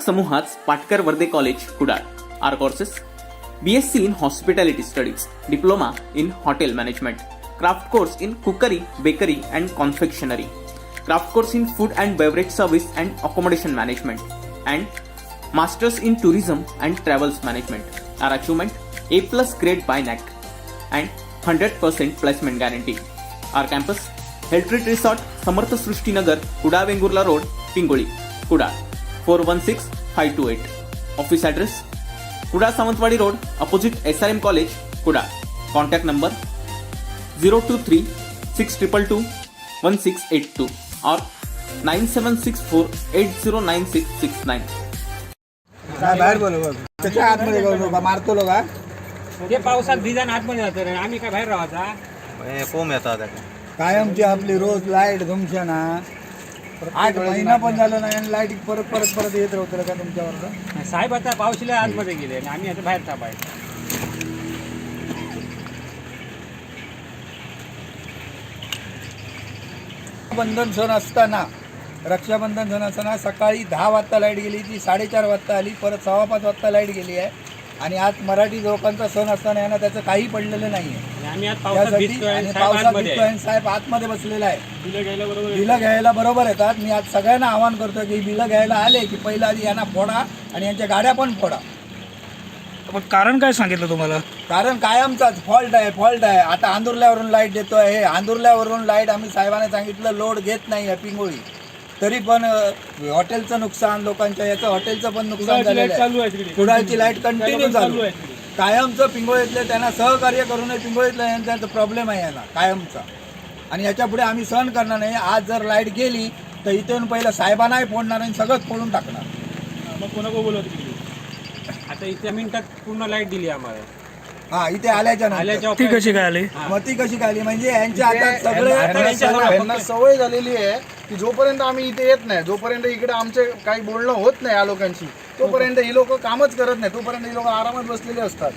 समूहात Patkar Varde college Kudal. Our courses: BSc in Hospitality Studies, Diploma in Hotel Management, Craft course in Cookery, Bakery and Confectionery, Craft course in Food and Beverage Service and Accommodation Management, and Masters in Tourism and Travels Management. Our achievement: A+ grade by NAC and 100% placement guarantee. Our campus: Health Retreat Resort, Samarth Srushti Nagar, Kuda Vengurla Road, Pingoli, Kuda, 416528. Office address: Kuda Samantwadi Road, opposite SRM College, Kuda. Contact number 023 622 1682 or 9764809669. बाहेर बोलव त्याच्या आतमध्ये जाऊ मारतो लोक. ते पावसात भिजान आतमध्ये जातो रे, आम्ही काय बाहेर राहायचा. फोम येतात कायमची आपली रोज लाईट तुमच्या ना 8 महिना पण झालं नाही आणि लाईट परत परत परत येत राहतं का तुमच्यावर. साहेब आता पावशीला आतमध्ये गेले आणि आम्ही आता बाहेर थांबायचं. रक्षाबंधन सण असताना सकाळी 10 वाजता लाईट गेली, ती 4:30 वाजता आली, परत 5:15 वाजता लाईट गेली आहे. आणि आज मराठी लोकांचा सण असताना यांना त्याचं काही पडलेलं नाही आहे. आम्ही आज पावसात भिजतोय आणि पावसात भिजतोय आणि साहेब आतमध्ये बसलेला आहे. बिलं घ्यायला बरोबर येतात. मी आज सगळ्यांना आवाहन करतो की बिलं घ्यायला आले की पहिला आधी यांना फोडा आणि यांच्या गाड्या पण फोडा. पण कारण काय सांगितलं तुम्हाला? कारण कायमचाच फॉल्ट आहे. आता आंदुर्ल्यावरून लाईट देतोय. हे आंदुर्ल्यावरून लाईट आम्ही साहेबांना सांगितलं लोड घेत नाही आहे पिंगोळी, तरी पण हॉटेलचं नुकसान, लोकांच्या याचं हॉटेलचं पण नुकसान झालेलं आहे. कुडाळची लाईट कंटिन्यू चालू आहे. कायमचं पिंगोळीतले त्यांना सहकार्य करू नये. पिंगोळीतल्या यांचा प्रॉब्लेम आहे यांना कायमचा, आणि याच्या पुढे आम्ही सहन करणार नाही. आज जर लाईट गेली तर इथून पहिलं साहेबांनाही फोडणार आणि सगळंच फोडून टाकणार. मग कोणाको बोलवत आता इथे मिनिटात पूर्ण लाईट दिली आम्हाला. हा, इथे आल्याच्या नंतर ती कशी काय आली? मग ती कशी काय आली म्हणजे यांच्या आता सगळे यांना सवय झालेली आहे की जोपर्यंत आम्ही इथे येत नाही, जोपर्यंत इकडे आमचे काही बोलणं होत नाही या लोकांशी, तोपर्यंत ही लोक कामच करत नाही. तोपर्यंत ही लोक आरामात बसलेले असतात.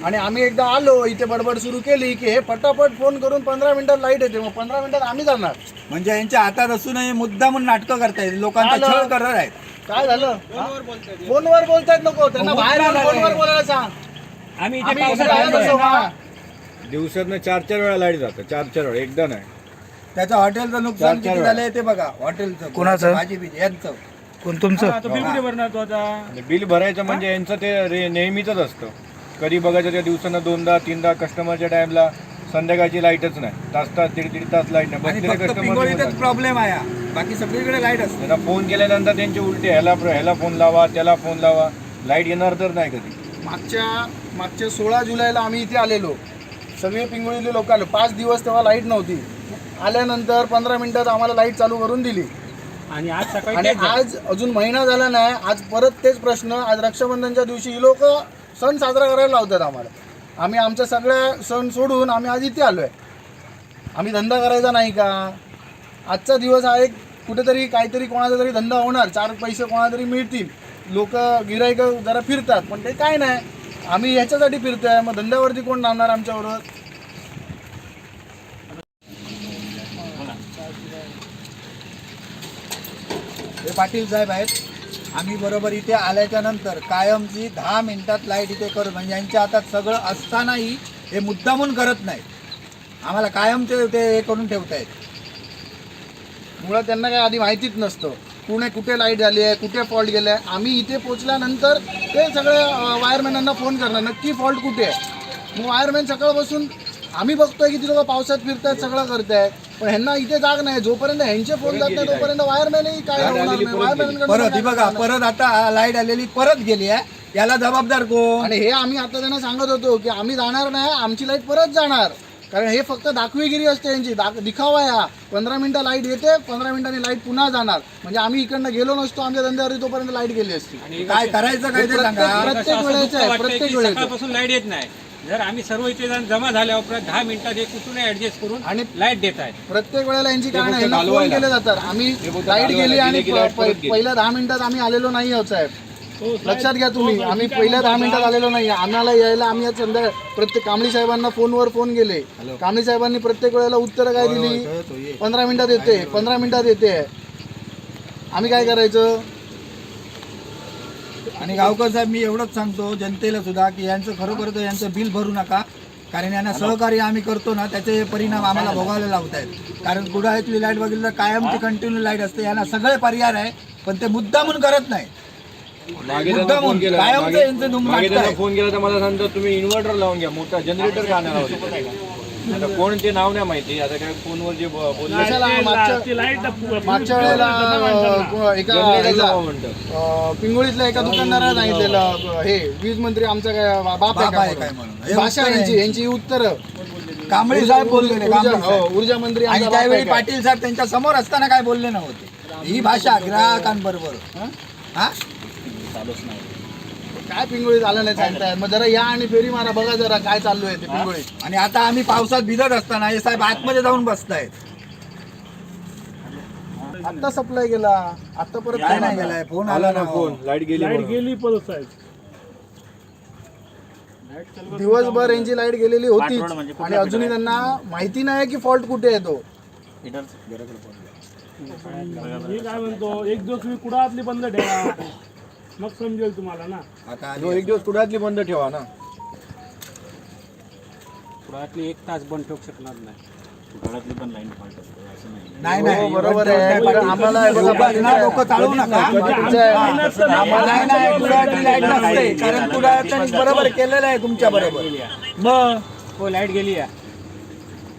आणि आम्ही एकदा आलो इथे बडबड सुरू केली की हे फटाफट फोन करून 15 मिनिटात लाईट येते, मग 15 मिनिटात आम्ही जाणार. म्हणजे यांच्या हातात असूनही मुद्दा म्हणून नाटकं करतायत, लोकांचा छळ करत आहेत. काय झालं? फोनवर बोलतायत लोक, त्यांना बाहेर फोनवर बोलायला सांग. आम्ही इथे आम्ही पावसात बाहेर भिजतोय. बसू का? दिवसातनं 4-4 वेळा लाईट जातं. 4-4 वेळा, एकदा नाही. त्याचं हॉटेलचं नुकसान किती झालंय ते बघा. हॉटेलचं कोणाचं? भाजी बीजी यांचं. कोण तुमचं? आता बिल कुठे भरणार तो आता? आणि बिल भरायचं म्हणजे यांचं ते नेहमीच असतं. कधी बघायचं त्या दिवसानं 2-3दा कस्टमरच्या टाइमला संध्याकाळची लाईटच नाही. तास 1.5 तास लाईट नाही. आणि बसलेले फक्त पिंगोळीतच कस्टमर प्रॉब्लेम आहे, बाकी सगळीकडे लाईट असते. त्यांना फोन केल्यानंतर त्यांचे उलटे, ह्याला फोन लावा, त्याला फोन लावा. लाईट येणार तर नाही कधी. मागच्या 16 जुलैला आम्ही इथे आलेलो, सगळे पिंगोळीतले लोक आलो. 5 दिवस तेव्हा लाईट नव्हती. आल्यानंतर 15 मिनिटात आम्हाला लाईट चालू करून दिली. आणि आज सकाळी आणि आज अजून महिना झाला नाही, आज परत तेच प्रश्न. आज रक्षाबंधनच्या दिवशी ही लोक सण साजरा करायला लावतात आम्हाला. आम्ही आमच्या सगळ्या सण सोडून आम्ही आज इथे आलो आहे. आम्ही धंदा करायचा नाही का? आजचा दिवस हा एक कुठेतरी काहीतरी कोणाचा तरी धंदा होणार, 4 पैसे कोणाला तरी मिळतील, लोक गिराईक जरा फिरतात, पण ते काय नाही. आम्ही ह्याच्यासाठी फिरतोय, मग धंद्यावरती कोण लावणार आमच्याबरोबर? हे पाटील साहेब आहेत. आम्ही बरोबर इथे आल्याच्या नंतर कायमची 10 मिनिटात लाईट इथे करू, म्हणजे यांच्या हातात सगळं असतानाही हे मुद्दामून करत नाही. आम्हाला कायमचे ते हे करून ठेवतायत. मुळात त्यांना काय आधी माहितीच नसतं कुठे लाईट झाली आहे, कुठे फॉल्ट गेला आहे. आम्ही इथे पोचल्यानंतर ते सगळे वायरमॅनांना फोन करणार नक्की फॉल्ट कुठे आहे. मग वायरमॅन सकाळपासून आम्ही बघतोय की ती लोक पावसात फिरतात, सगळं करतायत, पण ह्यांना इथे जाग नाही. जोपर्यंत ह्यांचे फोन जात नाही तोपर्यंत वायरमॅनही काय होणार नाही. परत ही बघा, परत आता लाईट आलेली परत गेली आहे, याला जबाबदार कोण? आणि हे आम्ही आता त्यांना सांगत होतो की आम्ही जाणार नाही, आमची लाईट परत जाणार. कारण हे फक्त दाखवीगिरी असते यांची, दिखावा या. 15 मिनिटं लाईट येते, 15 मिनिटांनी लाईट पुन्हा जाणार. म्हणजे आम्ही इकडनं गेलो नसतो आमच्या धंद्यावरती, तोपर्यंत लाईट गेली असती. काय करायचं काय ते सांगा. प्रत्येक वेळेचं आहे, प्रत्येक वेळेचं. सकाळपासून लाईट येत नाही. जर आम्ही सर्व इथे जमा झाल्यावर 10 मिनिटात हे कुठून ऍडजस्ट करून आणि लाईट देत आहेत. प्रत्येक वेळेला यांची कारण ह्यांना फोन केले जातात. आम्ही लाईट गेली आणि पहिल्या 10 मिनिटात आम्ही आलेलो नाही आहोत साहेब, लक्षात घ्या तुम्ही. आम्ही पहिल्या 10 मिनिटात आलेलो नाही. आम्हाला यायला आम्ही आज प्रत्येक कांबळी साहेबांना फोनवर फोन केले. कांबळी साहेबांनी प्रत्येक वेळेला उत्तरं काय दिली? 15 मिनिटात येते, 15 मिनिटात येते. आम्ही काय करायचं? आणि गावकर साहेब मी एवढंच सांगतो जनतेला सुद्धा की यांचं खरोखर तर यांचं बिल भरू नका, कारण यांना सहकार्य आम्ही करतो ना त्याचे परिणाम आम्हाला भोगायला लावत आहेत. कारण कुडाळ्यातली लाईट बघितली तर कायमची कंटिन्यू लाईट असते, यांना सगळे पर्याय आहे पण ते मुद्दामून करत नाही. मागे त्यांना फोन केला कायमचं यांचं दुम मागे त्यांना नाटक आहे. फोन केला तर मला सांगतो तुम्ही इन्व्हर्टर लावून घ्या, मोठा जनरेटर का आणणार होते. आता कोण ते नाव नाही माहिती, आता काय फोनवर जे बोलले कशाला मागच्या वेळेला एका ह्याला, पिंगोळीतल्या एका दुकानदाराला सांगितलेलं हे वीज मंत्री आमचा काय बाप आहे काय काय म्हणून. म्हणून भाषा यांची उत्तर कांबळे साहेब बोललेले, कांबळे साहेब. ऊर्जा मंत्री आणि आमचा बाप आहे त्यावेळी काय? पाटील साहेब त्यांच्या समोर असताना काय बोलले नव्हते. ही भाषा ग्राहकांबरोबर हा काय पिंगोळीत आलं नाही सांगतायत. मग जरा या आणि फेरी मारा, बघा जरा काय चालू आहे ते पिंगोळीत. आणि आता आम्ही पावसात भिजत असताना हे साहेब आतमध्ये जाऊन बसतायत. आता सप्लाय गेला, आता परत काय नाही गेलाय, फोन आला आला ना फोन, लाईट गेली दिवसभर यांची लाईट गेलेली होती आणि अजूनही त्यांना माहिती नाही की फॉल्ट कुठे येतो. मी काय म्हणतो, एक दिवस तुम्ही कुडाळातली बंद ठेवा, मग समजेल तुम्हाला ना. आता जो एक दिवस कुडातली बंद ठेवा ना. पुरातली 1 तास बंद ठेवू शकणार नाही. नाही नाही बरोबर आहे. पाटील. आम्हाला हे बघा, उगाच ना डोकं चालवू नका. नाही नाही कुडाळची लाईट नसते, कारण कुडाळच्यांनी बरोबर केलेलं आहे तुमच्या बरोबर. मग हो लाईट गेली आहे.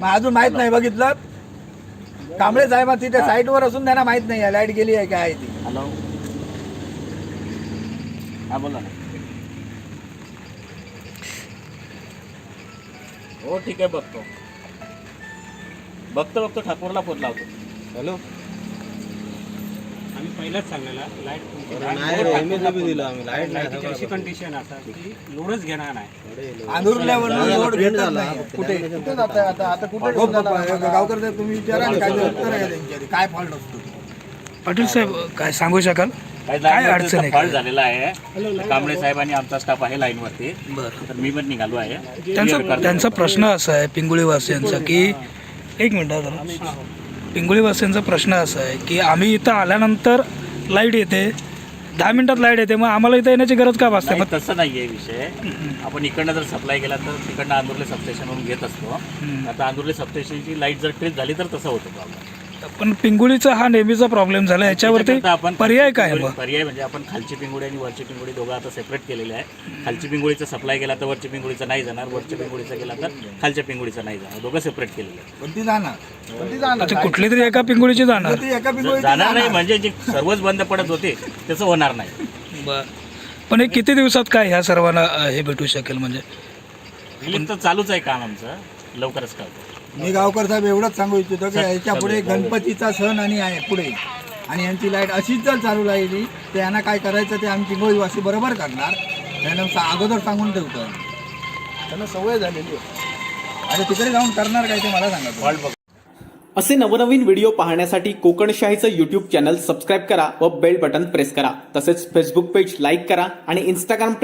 मग अजून माहित नाही बघितलं. कांबळे साहेब तिथे साईटवर असून त्यांना माहित नाही लाईट गेली आहे काय ती. हा बोला ना. हो ठीक आहे, बघतो ठाकूरला फोन लावतो. हॅलो, आम्ही पहिलाच सांगलेला लाईट अशी कंडिशन असतात की लोडच घेणार नाही. आंधुरल्यावर लोड घेतच नाही. कुठे कुठे जाताय आता? आता कुठे हो, घेऊन जाणार? गावकर साहेब तुम्ही विचारा ना, काय उत्तर आहे त्यांच्याकडे, काय फॉल्ट असतो ते. पाटील साहेब काय सांगू शकाल, काय अडचण आहे? फॉल्ट झालेला आहे. कांबळे साहेब आणि आमचा स्टाफ आहे लाईनवरती, तर मी पण निघालो आहे. त्यांचा प्रश्न असा आहे पिंगुळीवासियांचा की, एक मिनिट जरा, पिंगुळीवासियांचा प्रश्न असा आहे की आम्ही इथं आल्यानंतर लाईट येते, 10 मिनिटात लाईट येते, मग आम्हाला इथं येण्याची गरज का भासते? नाही, तसं नाही आहे विषय. आपण इकडनं जर सप्लाय केला तर तिकडनं आंदुर्ले सबस्टेशनवरून घेत असतो. आता आंदुर्ले सबस्टेशनची लाईट जर ट्रिप झाली तर तसं होतं प्रॉब्लेम. पण पिंगुळीचा हा नेहमीचा प्रॉब्लेम झाला, याच्यावरती पर्याय काय आहे? पर्याय म्हणजे आपण खालची पिंगुडी आणि वरची पिंगुडी दोघं आता सेपरेट केलेले आहे. खालची पिंगुडीचा सप्लाय केला तर वरच्या पिंगुडीचा नाही जाणार, वरच्या पिंगुडीचा केला तर खालच्या पिंगुडीचा नाही जाणार. दोघं सेपरेट केलेले आहे. पण ती जाणार, पण ती जाणार. अच्छा, कुठली तरी एका पिंगुळीची जाणार. ती एका पिंगोळीत जाणार नाही म्हणजे जे सर्वच बंद पडत होते त्याचं होणार नाही. पण हे किती दिवसात काय ह्या सर्वांना हे भेटू शकेल? म्हणजे रिलीफ तर चालूच आहे काम आमचं, लवकरच कळतं. मी गावकर साहेब एवढंच सांगू इच्छितो की याच्या पुढे गणपतीचा सण आणि आहे पुढे, आणि यांची लाईट अशीच जर चालू राहिली तर यांना काय करायचं ते आम्ही पिंगोळीवासी बरोबर करणार. त्यांना अगोदर सांगून ठेवतो, त्यांना सवय झालेली आहे. आता तिकडे जाऊन करणार काय ते मला सांगा. असे नवनवीन व्हिडिओ पाहण्यासाठी कोकणशाहीचं यूट्यूब चॅनल सबस्क्राईब करा व बेल बटन प्रेस करा. तसेच फेसबुक पेज लाईक करा आणि इंस्टाग्राम